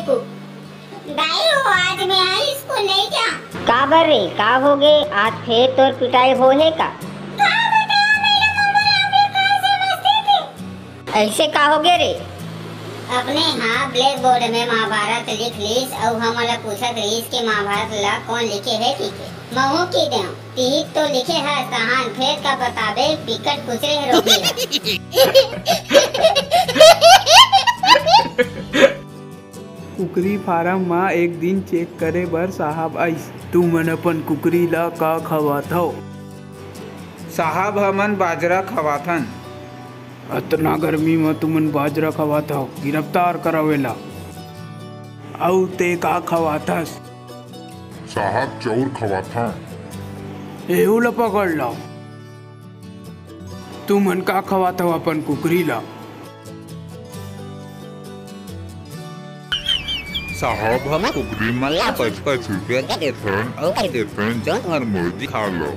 बेवकूफ। दाई हो आज मैं आई स्कूल नहीं जा। का बर रे का हो गे आज फिर तोर पिटाई हो है का? ऐसे का हो गए रे? अपने हाँ ब्लैक बोर्ड में महाभारत लिख लीस और हमला पूछत रहीस कि महाभारत ला कौन लिखे है ठीक है। महू की दे तीत तो लिखे है कहान फिर का बताबे बिकट कुचरे रोगी। कुकरी फारम मा एक दिन चेक करे बर साहब आइस। तू मन अपन कुकरी ला का खवात हव? साहब हमन बाजरा खवाथन। अतना गर्मी में तुमन बाजरा खवात हव, गिरफ्तार करावेला। अउ ते का खवाथस? साहब चौर खवाथा। एहू ला पकड़ लाओ। तुमन का खवात हव अपन कुकरी ला? साहब हम कुकरी मला 5-5 रुपया देथन और देथन जब हर मुर्गी खा लो।